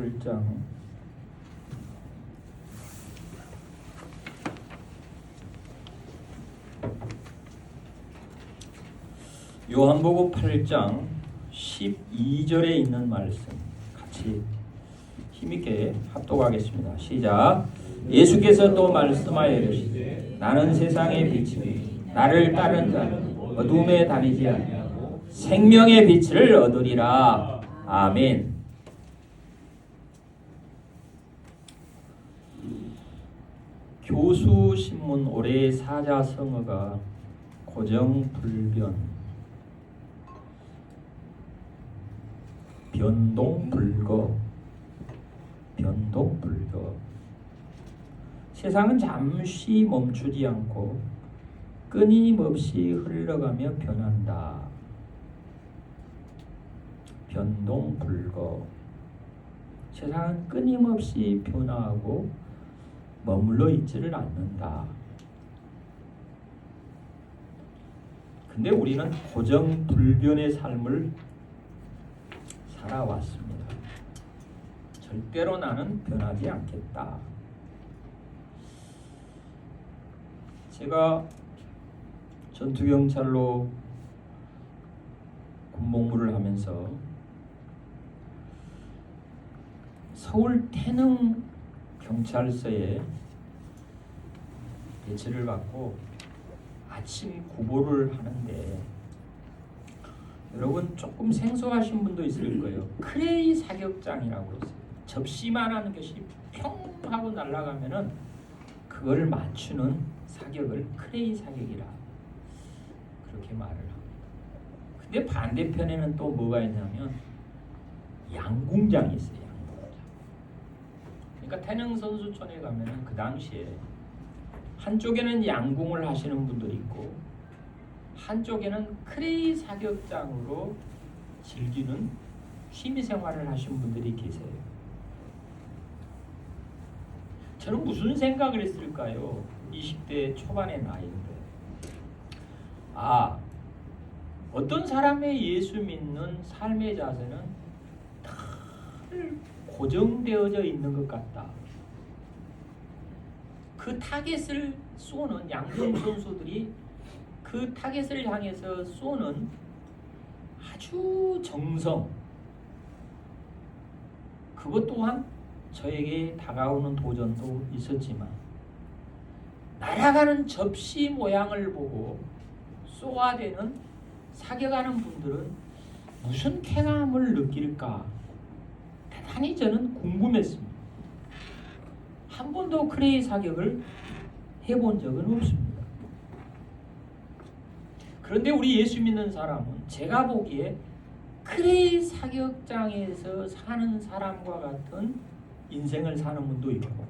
8장 요한복음 8장 12절에 있는 말씀 같이 힘있게 합독하겠습니다. 시작. 예수께서 또 말씀하여 이르시되 나는 세상의 빛이니 나를 따른 자는 어둠에 다니지 아니하고 생명의 빛을 얻으리라. 아멘. 교수신문 올해의 사자성어가 고정불변, 변동불거. 세상은 잠시 멈추지 않고 끊임없이 흘러가며 변한다. 변동불거. 세상은 끊임없이 변화하고 머물러 있지를 않는다. 근데 우리는 고정불변의 삶을 살아왔습니다. 절대로 나는 변하지 않겠다. 제가 전투경찰로 군복무를 하면서 서울 태릉 경찰서에 배치를 받고 아침 구보를 하는데, 여러분 조금 생소하신 분도 있을 거예요. 크레이 사격장이라고 있어요. 접시만한 것이 평 하고 날아가면은 그걸 맞추는 사격을 크레이 사격이라 그렇게 말을 합니다. 근데 반대편에는 또 뭐가 있냐면 양궁장이 있어요. 양궁장. 그러니까 태릉 선수촌에 가면은 그 당시에 한쪽에는 양궁을 하시는 분들이 있고 한쪽에는 크레이 사격장으로 즐기는 취미생활을 하시는 분들이 계세요. 저는 무슨 생각을 했을까요? 20대 초반의 나이인데, 어떤 사람의 예수 믿는 삶의 자세는 늘 고정되어져 있는 것 같다. 그 타겟을 쏘는 양궁 선수들이 그 타겟을 향해서 쏘는 아주 정성, 그것 또한 저에게 다가오는 도전도 있었지만, 날아가는 접시 모양을 보고 쏘아대는 사격하는 분들은 무슨 쾌감을 느낄까 대단히 저는 궁금했습니다. 한 번도 크레이 사격을 해본 적은 없습니다. 그런데 우리 예수 믿는 사람은 제가 보기에 크레이 사격장에서 사는 사람과 같은 인생을 사는 분도 있고,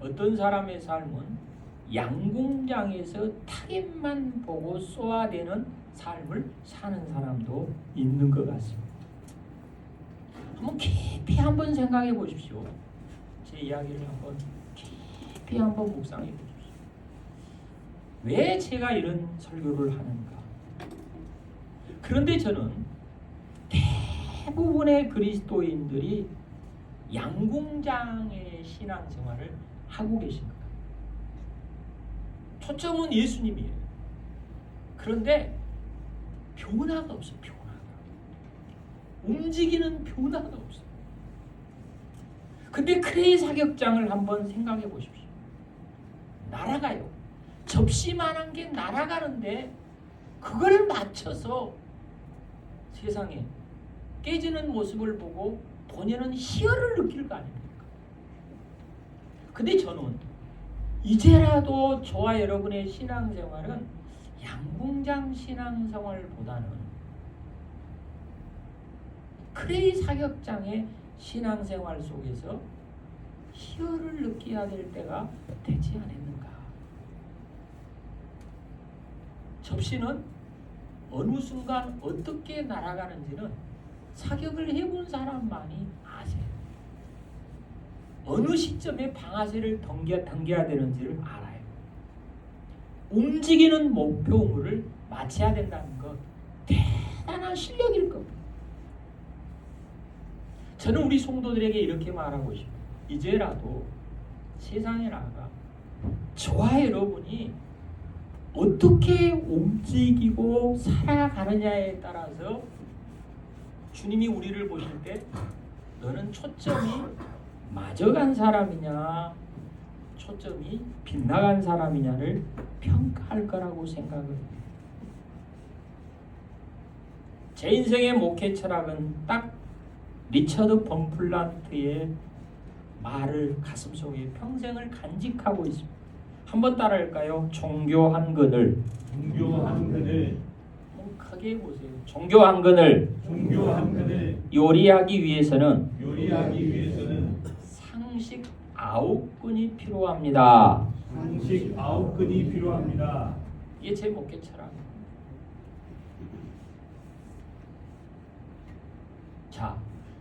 어떤 사람의 삶은 양궁장에서 타겟만 보고 쏘아대는 삶을 사는 사람도 있는 것 같습니다. 한번 깊이 한번 생각해 보십시오. 제 이야기를 한번 깊이 한번 묵상해 보십시오. 왜 제가 이런 설교를 하는가? 그런데 저는 대부분의 그리스도인들이 양궁장의 신앙생활을 하고 계신 거예요. 초점은 예수님이에요. 그런데 변화가 없어요. 움직이는 변화가 없어요. 근데 크레이 사격장을 한번 생각해 보십시오. 날아가요. 접시만한 게 날아가는데 그걸 맞춰서 세상에 깨지는 모습을 보고 본인은 희열을 느낄 거 아닙니까? 근데 저는 이제라도 저와 여러분의 신앙생활은 양궁장 신앙생활보다는 크레이 사격장의 신앙생활 속에서 희열을 느껴야 될 때가 되지 않았는가? 접시는 어느 순간 어떻게 날아가는지는 사격을 해본 사람만이 아세요. 어느 시점에 방아쇠를 당겨야 되는지를 알아요. 움직이는 목표물을 맞춰야 된다는 것, 대단한 실력일 겁니다. 저는 우리 성도들에게 이렇게 말하고 싶어요. 이제라도 세상에 나가 저와 여러분이 어떻게 움직이고 살아가느냐에 따라서 주님이 우리를 보실 때 너는 초점이 맞아간 사람이냐 초점이 빗나간 사람이냐를 평가할 거라고 생각을 해요. 제 인생의 목회 철학은 딱 리처드 범플란트의 말을 가슴속에 평생을 간직하고 있습니다. 한번 따라할까요? 종교 한 근을 크게 해보세요. 종교 한 근을 요리하기 위해서는 상식 9근이 필요합니다. 이게 제 목회 철학입니다. 자,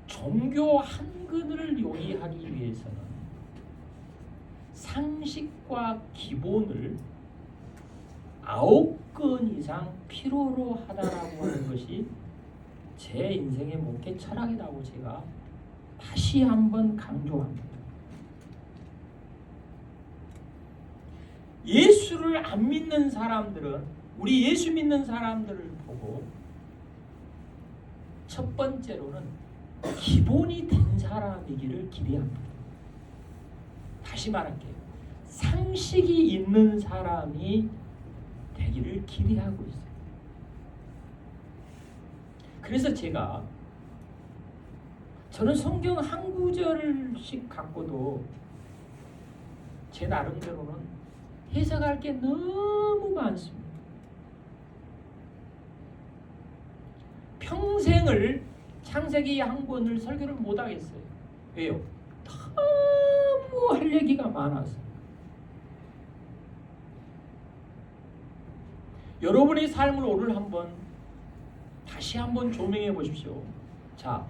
종교 한 근을 요리하기 위해서는 상식과 기본을 9근 이상 필요로 하다라고 하는 것이 제 인생의 목회 철학이라고 제가 다시 한번 강조합니다. 예수를 안 믿는 사람들은 우리 예수 믿는 사람들을 보고 첫 번째로는 기본이 된 사람이기를 기대합니다. 다시 말할게요. 상식이 있는 사람이 되기를 기대하고 있어요. 그래서 저는 성경 한 구절씩 갖고도 제 나름대로는 해석할 게 너무 많습니다. 평생을 창세기 한 권을 설교를 못 하겠어요. 왜요? 너무 할 얘기가 많아서. 여러분의 삶을 오늘 다시 한번 조명해 보십시오. 자,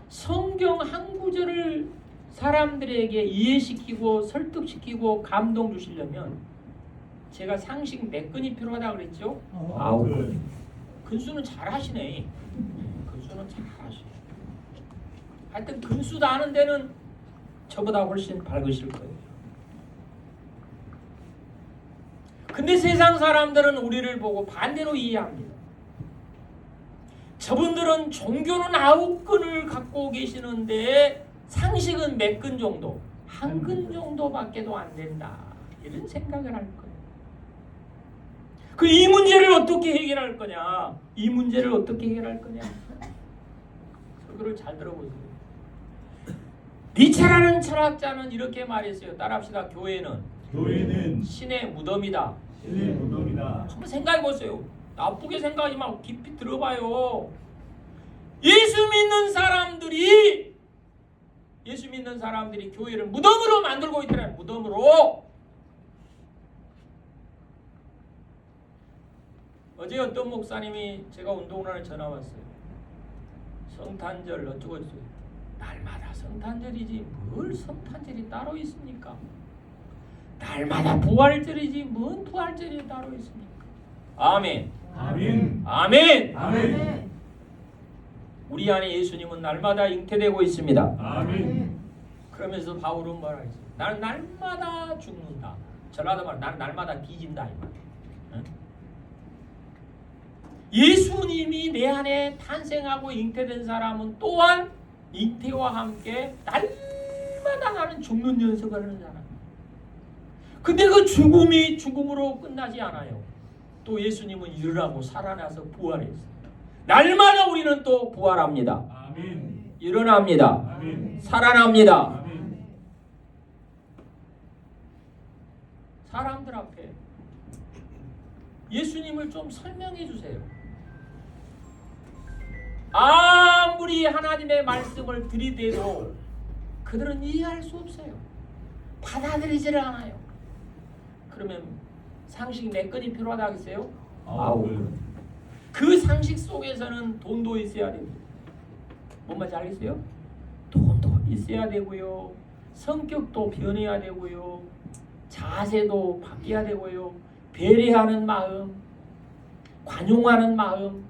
성경 한 구절을 사람들에게 이해시키고 설득시키고 감동 주시려면 제가 상식 몇 근이 필요하다고 그랬죠? 9근. 근수는 잘 하시네. 하여튼 근수도 아는 데는 저보다 훨씬 밝으실 거예요. 근데 세상 사람들은 우리를 보고 반대로 이해합니다. 저분들은 종교는 9근을 갖고 계시는데 상식은 몇 근 정도? 한 근 정도밖에도 안 된다. 이런 생각을 할 거예요. 이 문제를 어떻게 해결할 거냐? 설교를 잘 들어보세요. 니체라는 철학자는 이렇게 말했어요. 따라합시다. 교회는 신의 무덤이다. 한번 생각해 보세요. 나쁘게 생각하지 말고 깊이 들어봐요. 예수 믿는 사람들이 교회를 무덤으로 만들고 있더라고요. 무덤으로. 어제 어떤 목사님이 제가 운동을 하러 전화 왔어요. 성탄절 어쩌고 저쩌고. 날마다 성탄절이지 뭘 성탄절이 따로 있습니까? 날마다 부활절이지 뭔 부활절이 따로 있습니까? 아멘. 우리 안에 예수님은 날마다 잉태되고 있습니다. 아멘. 그러면서 바울은 뭐라 했어요? 나는 날마다 죽는다. 전라도 말 나는 날마다 뒤진다 이 말. 응? 예수님이 내 안에 탄생하고 잉태된 사람은 또한 잉태와 함께 날마다 나는 죽는 연습을 하는 사람. 근데 그 죽음이 죽음으로 끝나지 않아요. 또 예수님은 일어나고 살아나서 부활했어요. 날마다 우리는 또 부활합니다. 아멘. 일어납니다. 아멘. 살아납니다. 아멘. 사람들 앞에 예수님을 좀 설명해 주세요. 아무리 하나님의 말씀을 들이대도 그들은 이해할 수 없어요. 받아들이지를 않아요. 그러면 상식 몇 건이 필요하다 하겠어요? 9건. 그 상식 속에서는 돈도 있어야 됩니다. 뭔 말인지 알겠어요? 돈도 있어야 되고요. 성격도 변해야 되고요. 자세도 바뀌어야 되고요. 배려하는 마음, 관용하는 마음,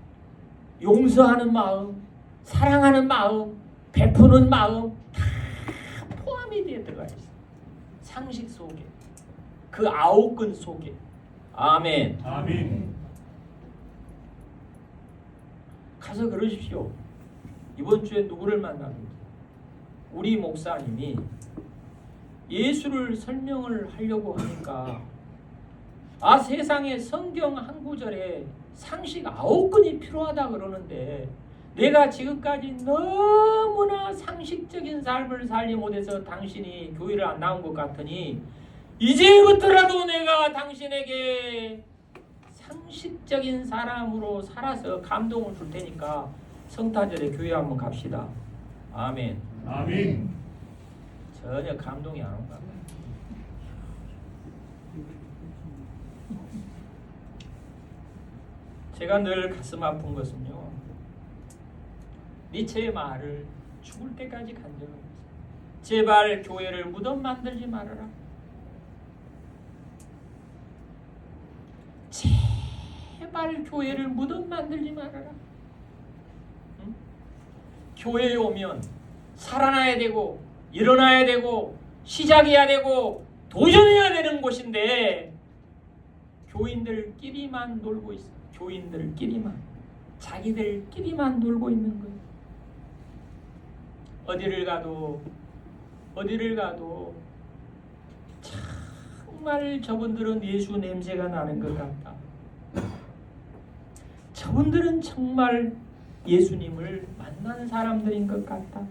용서하는 마음, 사랑하는 마음, 베푸는 마음 다 포함이 되어 들어가 있어. 상식 속에, 그 아홉근 속에. 아멘. 아멘. 가서 그러십시오. 이번 주에 누구를 만나든지 우리 목사님이 예수를 설명을 하려고 하니까 세상에 성경 한 구절에 상식 9근이 필요하다 그러는데 내가 지금까지 너무나 상식적인 삶을 살지 못해서 당신이 교회를 안 나온 것 같으니 이제부터라도 내가 당신에게 상식적인 사람으로 살아서 감동을 줄 테니까 성탄절에 교회 한번 갑시다. 아멘. 아멘. 전혀 감동이 안 온다. 제가 늘 가슴 아픈 것은요, 니체의 말을 죽을 때까지 간증합니다. 제발 교회를 무덤 만들지 말아라. 제발 교회를 무덤 만들지 말아라. 응? 교회에 오면 살아나야 되고 일어나야 되고 시작해야 되고 도전해야 되는 곳인데 교인들끼리만 놀고 있어. 교인들끼리만, 자기들끼리만 놀고 있는 거예요. 어디를 가도 정말 저분들은 예수 냄새가 나는 것 같다. 저분들은 정말 예수님을 만난 사람들인 것 같다.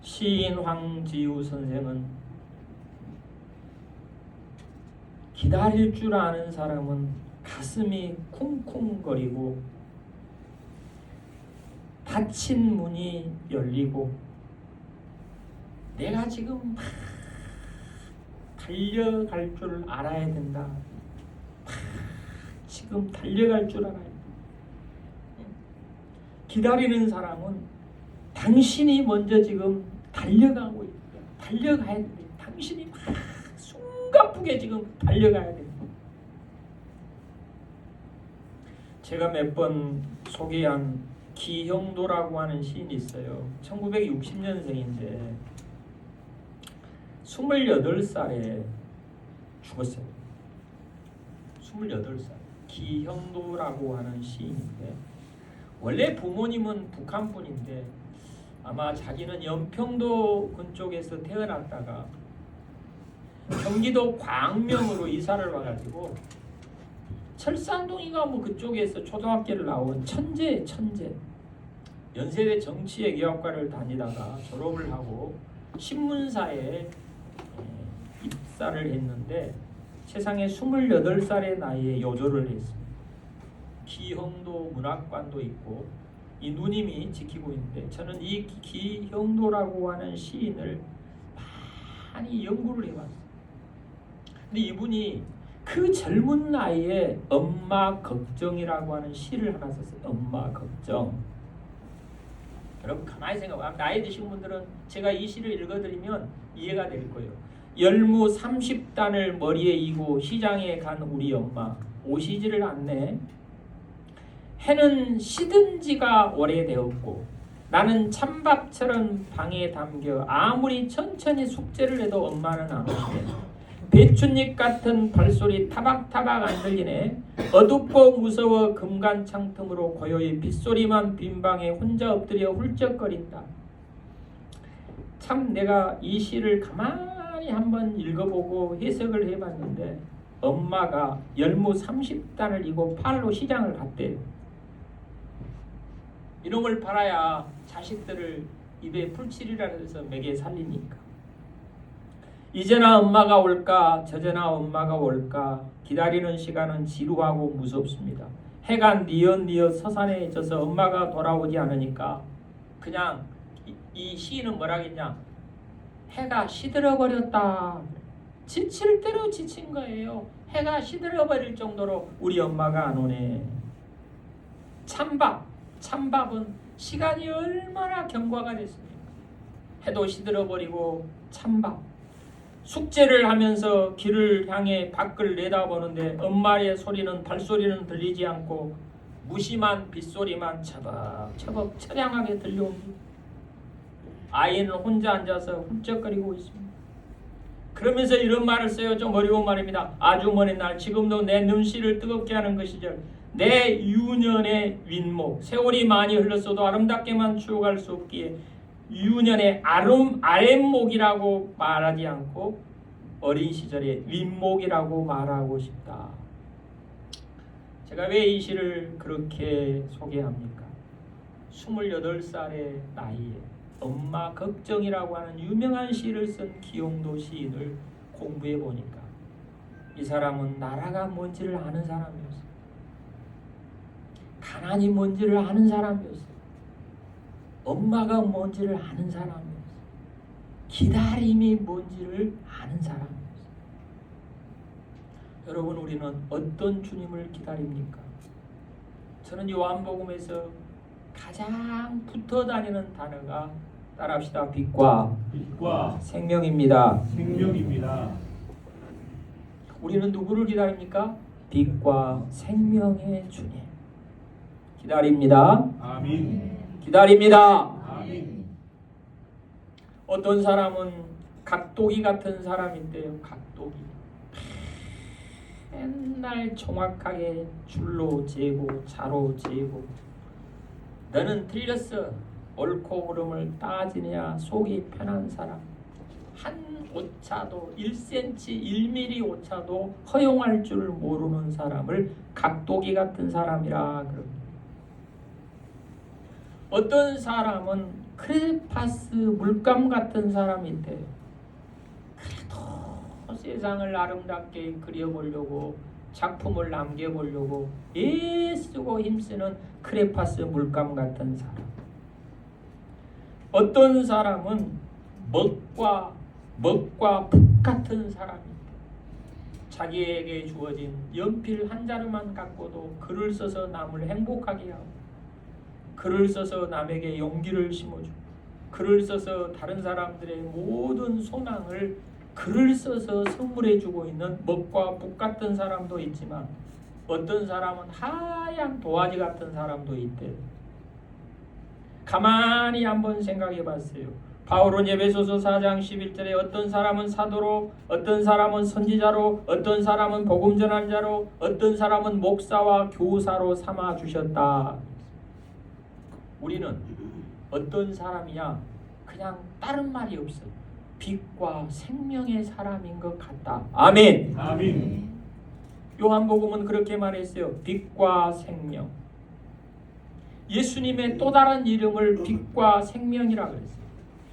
시인 황지우 선생은 기다릴 줄 아는 사람은 가슴이 쿵쿵거리고 닫힌 문이 열리고 내가 지금 막 달려갈 줄 알아야 된다. 지금 달려갈 줄 알아야 된다. 기다리는 사람은 당신이 먼저 지금 달려가고 있다. 달려가야 돼. 당신이 막 숨가쁘게 지금 달려가야 돼. 제가 몇 번 소개한 기형도라고 하는 시인이 있어요. 1960년생인데 28살에 죽었어요. 28살. 기형도라고 하는 시인인데 원래 부모님은 북한 분인데 아마 자기는 연평도 근쪽에서 태어났다가 경기도 광명으로 이사를 와가지고 철산동인가 뭐 그쪽에서 초등학교를 나온 천재. 연세대 정치외교학과를 다니다가 졸업을 하고 신문사에 입사를 했는데 세상에 28살의 나이에 요절을 했습니다. 기형도 문학관도 있고 이 누님이 지키고 있는데 저는 이 기형도라고 하는 시인을 많이 연구를 해봤어요. 근데 이분이 그 젊은 나이에 엄마 걱정이라고 하는 시를 하나 썼어요. 엄마 걱정. 여러분 가만히 생각하면 나이 드신 분들은 제가 이 시를 읽어드리면 이해가 될 거예요. 열무 30단을 머리에 이고 시장에 간 우리 엄마 오시지를 않네. 해는 시든 지가 오래되었고 나는 찬밥처럼 방에 담겨 아무리 천천히 숙제를 해도 엄마는 안 오시네. 배춧잎 같은 발소리 타박타박 안 들리네. 어둡고 무서워 금간창 틈으로 고요히 빗소리만 빈방에 혼자 엎드려 훌쩍거린다. 참 내가 이 시를 가만히 한번 읽어보고 해석을 해봤는데 엄마가 열무 30단을 이고 팔로 시장을 갔대요. 이놈을 팔아야 자식들을 입에 풀칠이라 해서 먹여 살리니까. 이제나 엄마가 올까 저제나 엄마가 올까 기다리는 시간은 지루하고 무섭습니다. 해가 뉘엿뉘엿 서산해져서 엄마가 돌아오지 않으니까 그냥 이 시인은 뭐라겠냐, 해가 시들어버렸다. 지칠 대로 지친 거예요. 해가 시들어버릴 정도로 우리 엄마가 안 오네. 찬밥은 시간이 얼마나 경과가 됐습니까? 해도 시들어버리고 찬밥. 숙제를 하면서 길을 향해 밖을 내다보는데 엄마의 소리는 발소리는 들리지 않고 무심한 빗소리만 처벅처벅 처량하게 들려옵니다. 아이는 혼자 앉아서 훌쩍거리고 있습니다. 그러면서 이런 말을 써요. 좀 어려운 말입니다. 아주 먼 날 지금도 내 눈시를 뜨겁게 하는 것이죠. 내 유년의 윗목, 세월이 많이 흘렀어도 아름답게만 추억할 수 없기에 유년의 아랫목이라고 말하지 않고 어린 시절의 윗목이라고 말하고 싶다. 제가 왜 이 시를 그렇게 소개합니까? 28살의 나이에 엄마 걱정이라고 하는 유명한 시를 쓴 기용도 시인을 공부해 보니까 이 사람은 나라가 뭔지를 아는 사람이었어요. 가난이 뭔지를 아는 사람이었어요. 엄마가 뭔지를 아는 사람이었어요. 기다림이 뭔지를 아는 사람이었어요. 여러분, 우리는 어떤 주님을 기다립니까? 저는 요한복음에서 가장 붙어 다니는 단어가 따라합시다. 빛과 생명입니다. 우리는 누구를 기다립니까? 빛과 생명의 주님. 기다립니다. 아멘. 기다립니다. 아멘. 어떤 사람은 각도기 같은 사람인데요. 각도기. 맨날 정확하게 줄로 재고 자로 재고 너는 틀렸어. 옳고 그름을 따지냐 속이 편한 사람. 한 오차도 1cm 1mm 오차도 허용할 줄 모르는 사람을 각도기 같은 사람이라 그럽니다. 어떤 사람은 크레파스 물감 같은 사람인데 그래도 세상을 아름답게 그려보려고 작품을 남겨보려고 애쓰고 힘쓰는 크레파스 물감 같은 사람. 어떤 사람은 먹과 북 같은 사람입니다. 자기에게 주어진 연필 한 자루만 갖고도 글을 써서 남을 행복하게 하고 글을 써서 남에게 용기를 심어주고 글을 써서 다른 사람들의 모든 소망을 글을 써서 선물해주고 있는 먹과 북 같은 사람도 있지만 어떤 사람은 하얀 도화지 같은 사람도 있대요. 가만히 한번 생각해 봤어요. 바울은 에베소서 4장 11절에 어떤 사람은 사도로, 어떤 사람은 선지자로, 어떤 사람은 복음 전한 자로, 어떤 사람은 목사와 교사로 삼아 주셨다. 우리는 어떤 사람이냐? 그냥 다른 말이 없어요. 빛과 생명의 사람인 것 같다. 아멘. 아멘. 요한복음은 그렇게 말했어요. 빛과 생명. 예수님의 또 다른 이름을 빛과 생명이라고 그랬어요.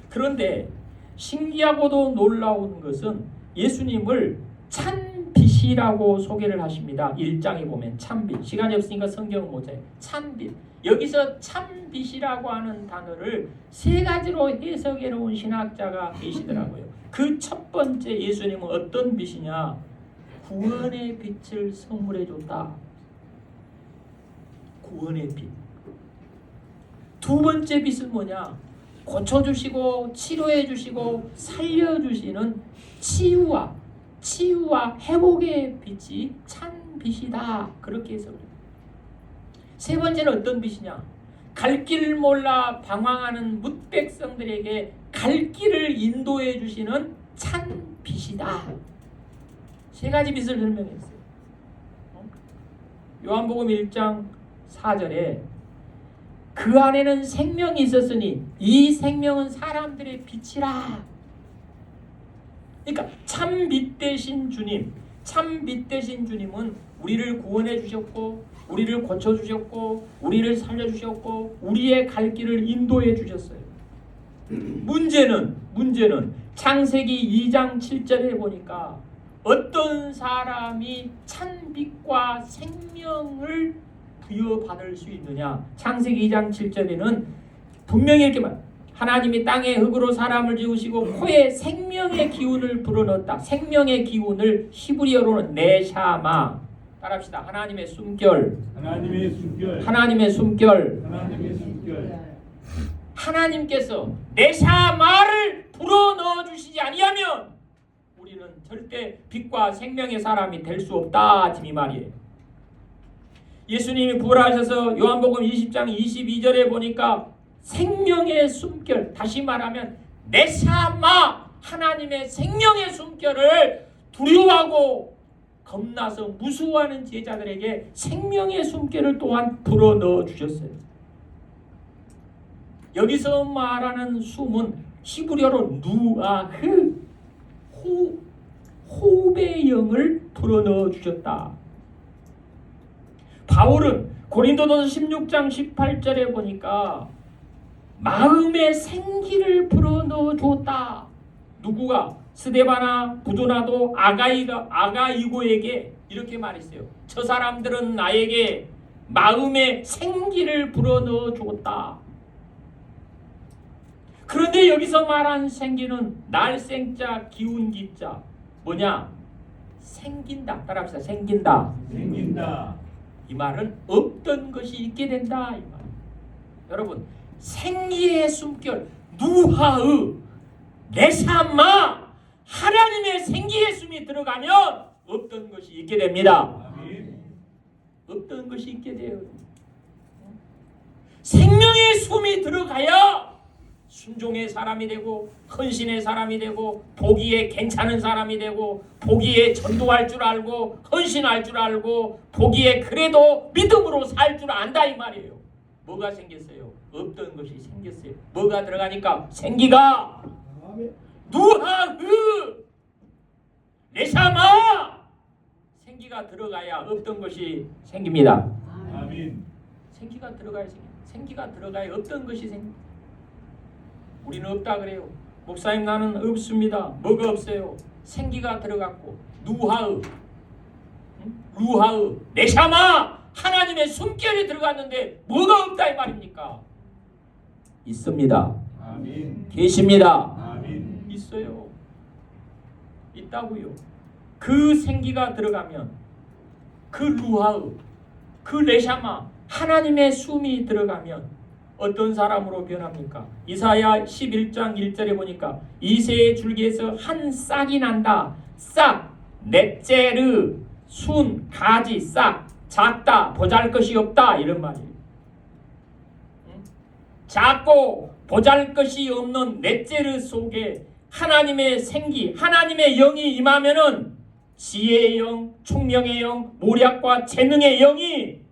그런데 신기하고도 놀라운 것은 예수님을 찬빛이라고 소개를 하십니다. 1장에 보면 찬빛. 시간이 없으니까 성경을 못 해요. 찬빛. 여기서 찬빛이라고 하는 단어를 세 가지로 해석해 놓은 신학자가 계시더라고요. 그 첫 번째, 예수님은 어떤 빛이냐? 구원의 빛을 선물해 줬다. 구원의 빛. 두 번째 빛은 뭐냐? 고쳐주시고 치료해주시고 살려주시는 치유와 회복의 빛이 찬 빛이다. 그렇게 해석합니다. 세 번째는 어떤 빛이냐? 갈 길을 몰라 방황하는 뭇백성들에게 갈 길을 인도해 주시는 찬 빛이다. 세 가지 빛을 설명했어요. 요한복음 1장 4절에 그 안에는 생명이 있었으니 이 생명은 사람들의 빛이라. 그러니까 참 빛 되신 주님, 참 빛 되신 주님은 우리를 구원해 주셨고 우리를 고쳐 주셨고 우리를 살려 주셨고 우리의 갈 길을 인도해 주셨어요. 문제는 창세기 2장 7절에 보니까 어떤 사람이 찬 빛과 생명을 부여받을 수 있느냐. 창세기 2장 7절에는 분명히 이렇게 말. 하나님이 땅에 흙으로 사람을 지으시고 코에 생명의 기운을 불어넣었다. 생명의 기운을 히브리어로는 네샤마. 따라합시다. 하나님의 숨결. 하나님께서 네샤마를 불어넣어 주시지 아니하면 우리는 절대 빛과 생명의 사람이 될 수 없다. 이 말이에요. 예수님이 부활하셔서 요한복음 20장 22절에 보니까 생명의 숨결, 다시 말하면 네샤마, 하나님의 생명의 숨결을 두려워하고 겁나서 무서워하는 제자들에게 생명의 숨결을 또한 불어넣어 주셨어요. 여기서 말하는 숨은 히브리어로 누아흐, 호흡의 영을 불어넣어 주셨다. 바울은 고린도전서 16장 18절에 보니까 마음의 생기를 불어넣어 주었다. 누구가? 스데바나 부도나도 아가이고에게 이렇게 말했어요. 저 사람들은 나에게 마음의 생기를 불어넣어 주었다. 그런데 여기서 말한 생기는 날생자 기운기자 뭐냐? 생긴다. 따라합시다. 생긴다. 생긴다. 이 말은 없던 것이 있게 된다. 이 말. 여러분, 생기의 숨결 누하의 네샤마, 하나님의 생기의 숨이 들어가면 없던 것이 있게 됩니다. 아멘. 없던 것이 있게 돼요. 생명의 숨이 들어가야 순종의 사람이 되고 헌신의 사람이 되고 보기에 괜찮은 사람이 되고 보기에 전도할 줄 알고 헌신할 줄 알고 보기에 그래도 믿음으로 살 줄 안다 이 말이에요. 뭐가 생겼어요? 없던 것이 생겼어요. 뭐가 들어가니까? 생기가 누하흐 네샤마, 생기가 들어가야 없던 것이 생깁니다. 아멘. 생기가 들어가야 생기가 들어가야 없던 것이 생깁니다. 우리는 없다 그래요. 목사님 나는 없습니다. 뭐가 없어요? 생기가 들어갔고 루하의 네샤마, 하나님의 숨결이 들어갔는데 뭐가 없다 이 말입니까? 있습니다. 아멘. 계십니다. 아멘. 있어요. 있다고요. 그 생기가 들어가면 그 루하의 그 네샤마, 하나님의 숨이 들어가면 어떤 사람으로 변합니까? 이사야 11장 1절에 보니까 이새의 줄기에서 한 싹이 난다. 싹, 넷제르, 순, 가지, 싹, 작다, 보잘것이 없다 이런 말이에요. 작고 보잘것이 없는 넷제르 속에 하나님의 생기, 하나님의 영이 임하면은 지혜의 영, 총명의 영, 모략과 재능의 영이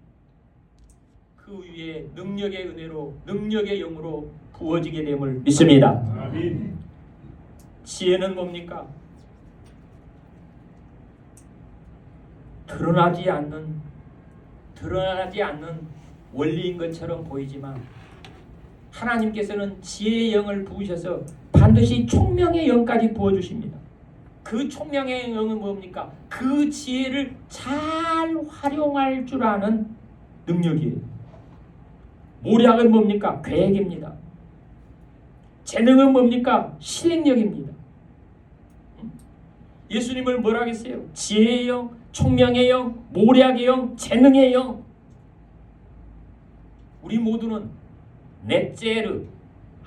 그 위에 능력의 은혜로, 능력의 영으로 부어지게 됨을 믿습니다. 아멘. 지혜는 뭡니까? 드러나지 않는 원리인 것처럼 보이지만 하나님께서는 지혜의 영을 부으셔서 반드시 총명의 영까지 부어주십니다. 그 총명의 영은 뭡니까? 그 지혜를 잘 활용할 줄 아는 능력이에요. 모략은 뭡니까? 계획입니다. 재능은 뭡니까? 실행력입니다. 예수님을 뭐라 하겠어요? 지혜의 영, 총명의 영, 모략의 영, 재능의 영. 우리 모두는 넷제르,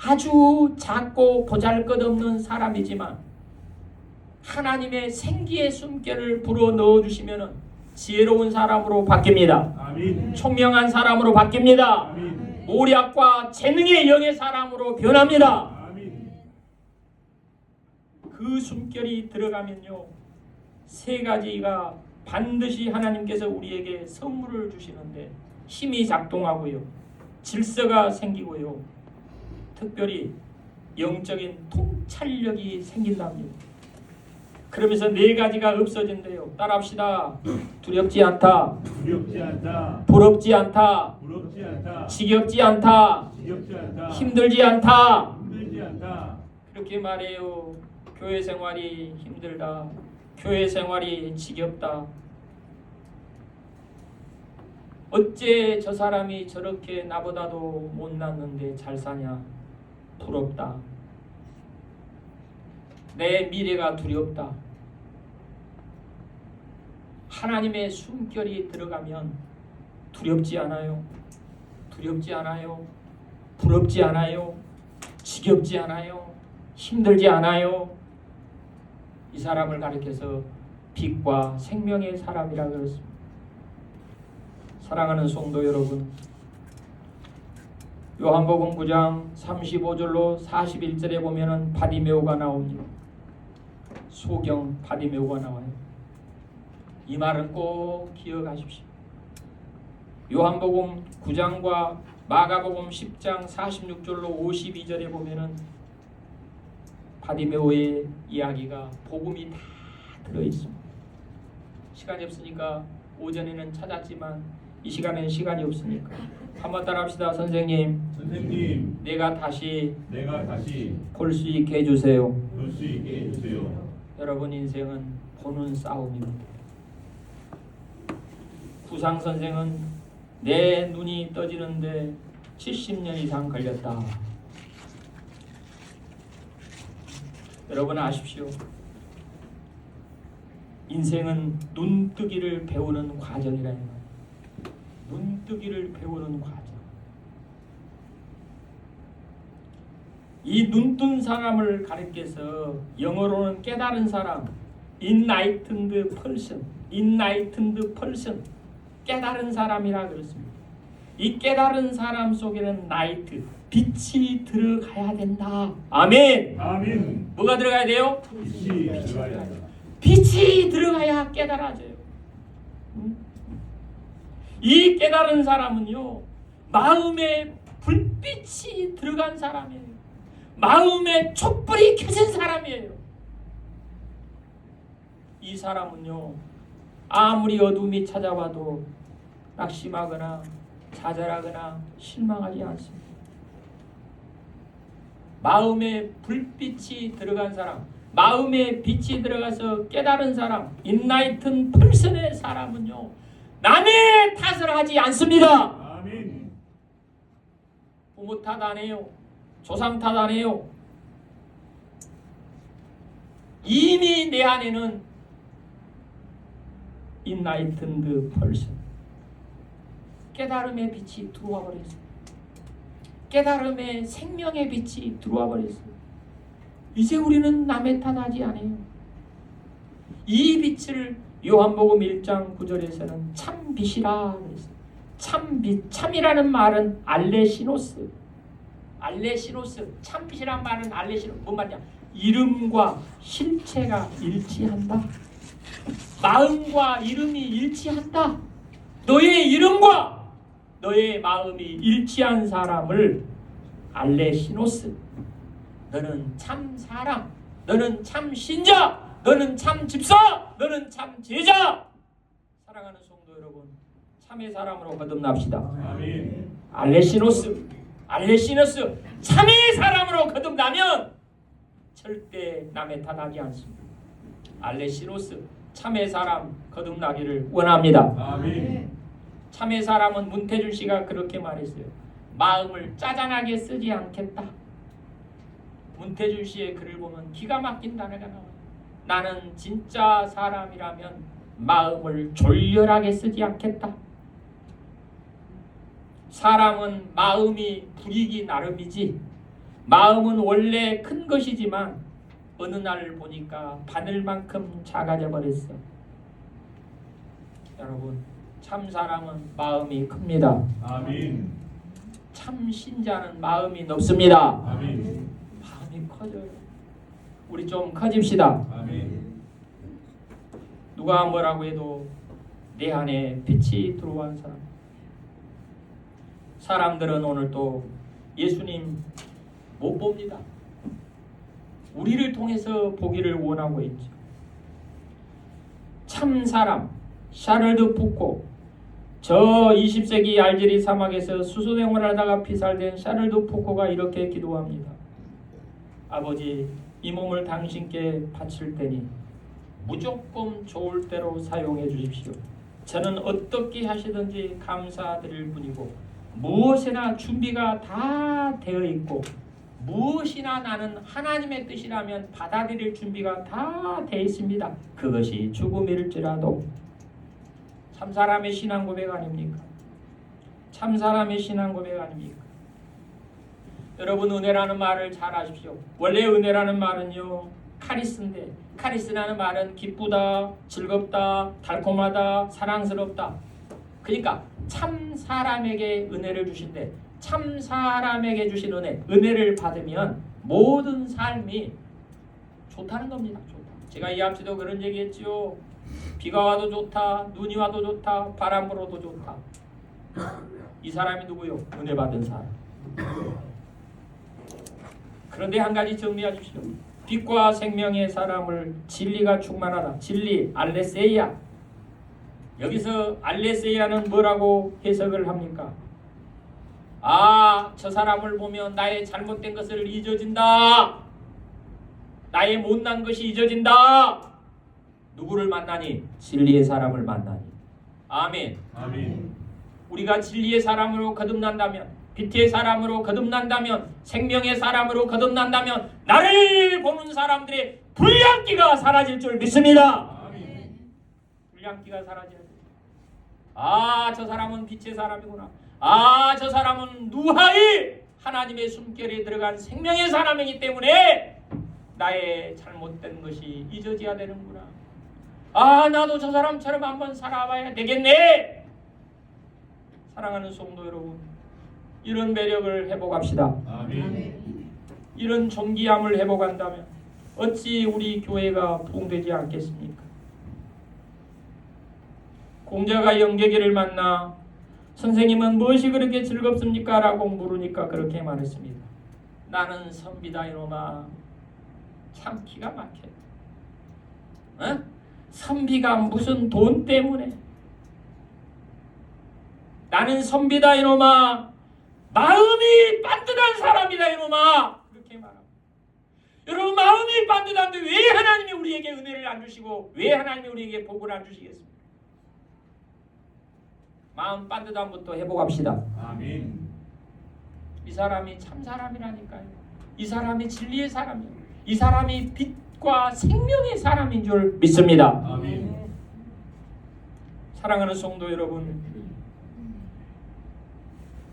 아주 작고 보잘것없는 사람이지만 하나님의 생기의 숨결을 불어넣어 주시면 지혜로운 사람으로 바뀝니다. 아멘. 총명한 사람으로 바뀝니다. 아멘. 모략과 재능의 영의 사람으로 변합니다. 아멘. 그 숨결이 들어가면요, 세 가지가 반드시 하나님께서 우리에게 선물을 주시는데 힘이 작동하고요, 질서가 생기고요, 특별히 영적인 통찰력이 생긴답니다. 그러면서 네 가지가 없어진대요. 따라합시다. 두렵지 않다. 두렵지 않다. 부럽지 않다. 부럽지 않다. 지겹지 않다. 지겹지 않다. 힘들지 않다. 힘들지 않다. 그렇게 말해요. 교회 생활이 힘들다. 교회 생활이 지겹다. 어째 저 사람이 저렇게 나보다도 못났는데 잘 사냐. 부럽다. 내 미래가 두렵다. 하나님의 숨결이 들어가면 두렵지 않아요. 두렵지 않아요. 부럽지 않아요. 지겹지 않아요. 힘들지 않아요. 이 사람을 가리켜서 빛과 생명의 사람이라고 그랬습니다. 사랑하는 성도 여러분, 요한복음 9장 35절로 41절에 보면은 바디메오가 나옵니다. 소경 바디메오가 나와요. 이 말은 꼭 기억하십시오. 요한복음 9장과 마가복음 10장 46절로 52절에 보면은 바디메오의 이야기가 복음이 다 들어있습니다. 시간이 없으니까 오전에는 찾았지만 이 시간에는 시간이 없으니까 한번 따라합시다. 선생님, 내가 다시 볼 수 있게 해주세요. 여러분 인생은 보는 싸움입니다. 구상 선생은 내 눈이 떠지는데 70년 이상 걸렸다. 여러분 아십시오. 인생은 눈뜨기를 배우는 과정이라는 거예요. 눈뜨기를 배우는 과정. 이 눈뜬 사람을 가리켜서 영어로는 깨달은 사람, enlightened person, 깨달은 사람이라 그렇습니다. 이 깨달은 사람 속에는 light, 빛이 들어가야 된다. 아멘. 아멘. 뭐가 들어가야 돼요? 빛이 들어가야 한다. 빛이 들어가야 깨달아져요. 이 깨달은 사람은요, 마음에 불빛이 들어간 사람이에요. 마음에 촛불이 켜진 사람이에요. 이 사람은요, 아무리 어둠이 찾아와도 낙심하거나 좌절하거나 실망하지 않습니다. 마음에 불빛이 들어간 사람, 마음에 빛이 들어가서 깨달은 사람, 인라이튼 펄슨의 사람은요, 남의 탓을 하지 않습니다. 아멘. 부모 탓 안 해요. 조상 탓 안 해요. 이미 내 안에는 인라이튼드 펄슨, 깨달음의 빛이 들어와 버렸어요. 깨달음의 생명의 빛이 들어와 버렸어요. 이제 우리는 남의 탓하지 않아요. 이 빛을 요한복음 1장 9절에서는 참빛이라 그랬어요. 참빛, 참이라는 말은 알레시노스, 참빛이란 말은 알레시노스. 뭔 말이냐? 이름과 실체가 일치한다. 마음과 이름이 일치한다. 너의 이름과 너의 마음이 일치한 사람을 알레시노스, 너는 참 사람, 너는 참 신자, 너는 참 집사, 너는 참 제자. 사랑하는 성도 여러분, 참의 사람으로 거듭납시다. 아멘. 알레시노스, 참의 사람으로 거듭나면 절대 남의 탓하지 않습니다. 알레시노스, 참의 사람 거듭나기를 원합니다. 아멘. 참의 사람은 문태준 씨가 그렇게 말했어요. 마음을 짜잔하게 쓰지 않겠다. 문태준 씨의 글을 보면 기가 막힌 단어가 나와요. 나는 진짜 사람이라면 마음을 졸렬하게 쓰지 않겠다. 사람은 마음이 부리기 나름이지, 마음은 원래 큰 것이지만 어느 날 보니까 바늘만큼 작아져 버렸어. 여러분, 참 사람은 마음이 큽니다. 아멘. 참 신자는 마음이 높습니다. 아멘. 마음이 커져요. 우리 좀 커집시다. 아멘. 누가 뭐라고 해도 내 안에 빛이 들어온 사람. 사람들은 오늘 또 예수님 못 봅니다. 우리를 통해서 보기를 원하고 있죠. 참 사람 샤를드 푸코, 저 20세기 알제리 사막에서 수소 생활을 하다가 피살된 샤를드 푸코가 이렇게 기도합니다. 아버지, 이 몸을 당신께 바칠 테니 무조건 좋을 대로 사용해 주십시오. 저는 어떻게 하시든지 감사드릴 뿐이고 무엇이나 준비가 다 되어 있고 무엇이나 나는 하나님의 뜻이라면 받아들일 준비가 다 되어 있습니다. 그것이 죽음일지라도. 참사람의 신앙 고백 아닙니까? 참사람의 신앙 고백 아닙니까? 여러분, 은혜라는 말을 잘 아십시오. 원래 은혜라는 말은요, 카리스인데, 카리스라는 말은 기쁘다, 즐겁다, 달콤하다, 사랑스럽다. 그러니까 참 사람에게 은혜를 주신대. 참 사람에게 주신 은혜를 받으면 모든 삶이 좋다는 겁니다. 좋다. 제가 이 앞에도 그런 얘기했지요. 비가 와도 좋다, 눈이 와도 좋다, 바람 불어도 좋다. 이 사람이 누구요? 은혜 받은 사람. 그런데 한 가지 정리하십시오. 빛과 생명의 사람을 진리가 충만하다. 진리, 알레세이아. 여기서 알레세이아는 뭐라고 해석을 합니까? 아, 저 사람을 보면 나의 잘못된 것을 잊어진다. 나의 못난 것이 잊어진다. 누구를 만나니? 진리의 사람을 만나니. 아멘. 아멘. 우리가 진리의 사람으로 거듭난다면, 빛의 사람으로 거듭난다면, 생명의 사람으로 거듭난다면 나를 보는 사람들의 불량기가 사라질 줄 믿습니다. 아멘. 불량기가 사라져야 돼. 아, 저 사람은 빛의 사람이구나. 아, 저 사람은 누하이 하나님의 숨결에 들어간 생명의 사람이기 때문에 나의 잘못된 것이 잊어져야 되는구나. 아, 나도 저 사람처럼 한번 살아봐야 되겠네. 사랑하는 성도 여러분, 이런 매력을 회복합시다. 아멘. 이런 존귀함을 회복한다면 어찌 우리 교회가 부흥되지 않겠습니까? 공자가 영계기를 만나 선생님은 무엇이 그렇게 즐겁습니까? 라고 물으니까 그렇게 말했습니다. 나는 선비다 이놈아. 참 기가 막혀. 어? 선비가 무슨 돈 때문에. 나는 선비다 이놈아. 마음이 반듯한 사람이다 이놈아. 그렇게 말합니다. 여러분, 마음이 반듯한데 왜 하나님이 우리에게 은혜를 안 주시고 왜 하나님이 우리에게 복을 안 주시겠습니까? 마음 반듯함부터 회복합시다. 아멘. 이 사람이 참 사람이라니까요. 이 사람이 진리의 사람이에요. 이 사람이 빛과 생명의 사람인 줄 믿습니다. 아멘. 사랑하는 성도 여러분,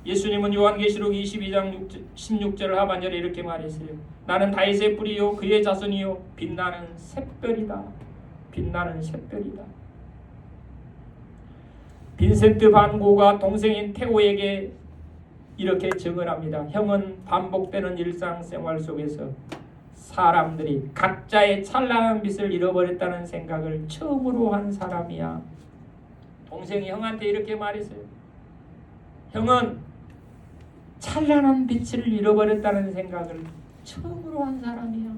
예수님은 요한계시록 22장 16절 하반절에 이렇게 말했어요. 나는 다윗의 뿌리요 그의 자손이요 빛나는 샛별이다. 빛나는 샛별이다. 빈센트 반 고가 동생인 테오에게 이렇게 증언합니다. 형은 반복되는 일상생활 속에서 사람들이 각자의 찬란한 빛을 잃어버렸다는 생각을 처음으로 한 사람이야. 동생이 형한테 이렇게 말했어요. 형은 찬란한 빛을 잃어버렸다는 생각을 처음으로 한 사람이야.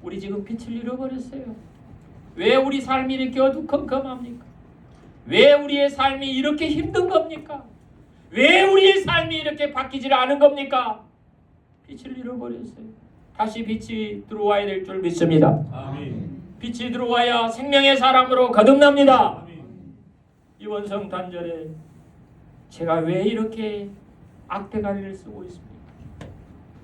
우리 지금 빛을 잃어버렸어요. 왜 우리 삶이 이렇게 어두컴컴합니까? 왜 우리의 삶이 이렇게 힘든 겁니까? 왜 우리의 삶이 이렇게 바뀌질 않은 겁니까? 빛을 잃어버렸어요. 다시 빛이 들어와야 될 줄 믿습니다. 아멘. 빛이 들어와야 생명의 사람으로 거듭납니다. 아멘. 이번 성탄절에 제가 왜 이렇게 악대가리를 쓰고 있습니까?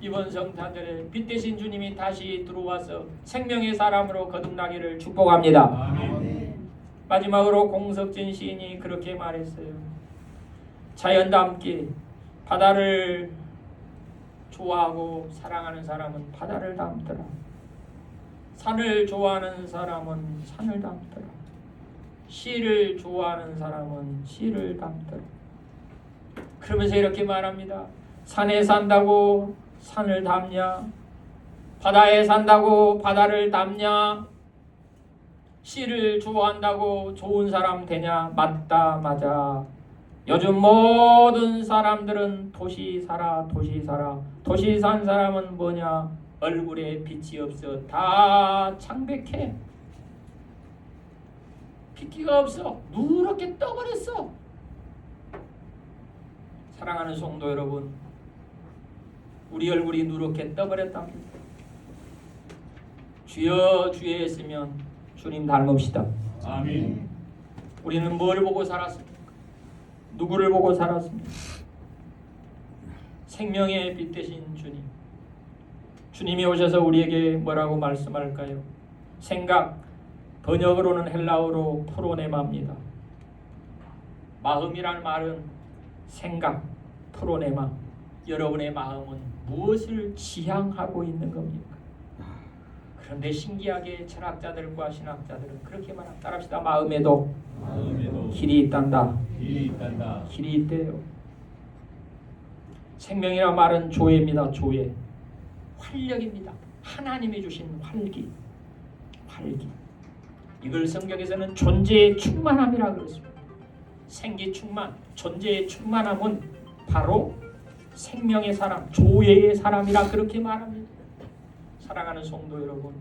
이번 성탄절에 빛 대신 주님이 다시 들어와서 생명의 사람으로 거듭나기를 축복합니다. 아멘. 마지막으로 공석진 시인이 그렇게 말했어요. 자연과 함께 바다를 좋아하고 사랑하는 사람은 바다를 닮더라. 산을 좋아하는 사람은 산을 닮더라. 시를 좋아하는 사람은 시를 닮더라. 그러면서 이렇게 말합니다. 산에 산다고 산을 닮냐? 바다에 산다고 바다를 닮냐? 시를 좋아한다고 좋은 사람 되냐? 맞다, 맞아. 요즘 모든 사람들은 도시 살아, 도시 살아. 도시 산 사람은 뭐냐? 얼굴에 빛이 없어. 다 창백해. 빛기가 없어. 누렇게 떠버렸어. 사랑하는 성도 여러분, 우리 얼굴이 누렇게 떠버렸답니다. 주여 주여 했으면 주님 닮읍시다. 아멘. 우리는 뭘 보고 살았습니까? 누구를 보고 살았습니까? 생명의 빛 되신 주님. 주님이 오셔서 우리에게 뭐라고 말씀할까요? 생각, 번역으로는 헬라어로 프로네마입니다. 마음이란 말은 생각, 프로네마. 여러분의 마음은 무엇을 지향하고 있는 겁니까? 그런데 신기하게 철학자들과 신학자들은 그렇게 말합니다. 따라합시다. 마음에도 길이 있단다. 길이 있단다. 길이 있대요. 생명이라 말은 조예입니다. 조예. 활력입니다. 하나님이 주신 활기. 이걸 성경에서는 존재의 충만함이라고 그랬습니다. 생기 충만, 존재의 충만함은 바로 생명의 사람, 조예의 사람이라 그렇게 말합니다. 사랑하는 성도 여러분,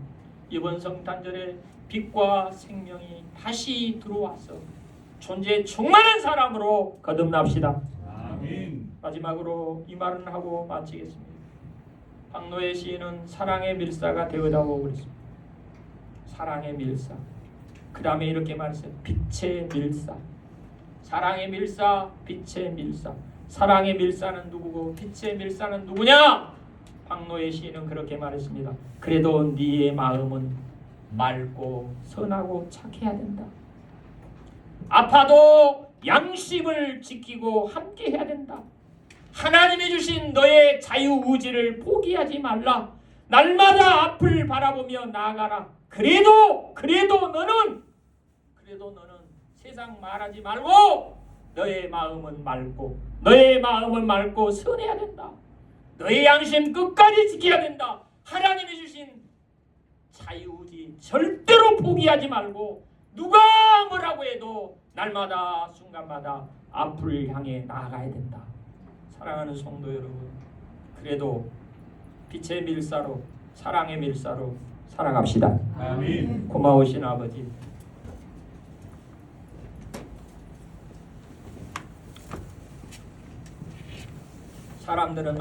이번 성탄절에 빛과 생명이 다시 들어와서 존재의 충만한 사람으로 거듭납시다. 아멘. 마지막으로 이 말은 하고 마치겠습니다. 박노해 시인은 사랑의 밀사가 되어다오 그랬습니다. 사랑의 밀사. 그 다음에 이렇게 말했어요. 빛의 밀사. 사랑의 밀사, 빛의 밀사. 사랑의 밀사는 누구고 빛의 밀사는 누구냐? 박노해 시인은 그렇게 말했습니다. 그래도 네의 마음은 맑고 선하고 착해야 된다. 아파도 양심을 지키고 함께 해야 된다. 하나님이 주신 너의 자유의지를 포기하지 말라. 날마다 앞을 바라보며 나아가라. 그래도 너는 세상 말하지 말고 너의 마음은 맑고 선해야 된다. 너의 양심 끝까지 지켜야 된다. 하나님이 주신 자유의지 절대로 포기하지 말고 누가 뭐라고 해도 날마다 순간마다 앞을 향해 나아가야 된다. 사랑하는 성도 여러분, 그래도 빛의 밀사로 사랑의 밀사로 살아갑시다. 아멘. 고마우신 아버지, 사람들은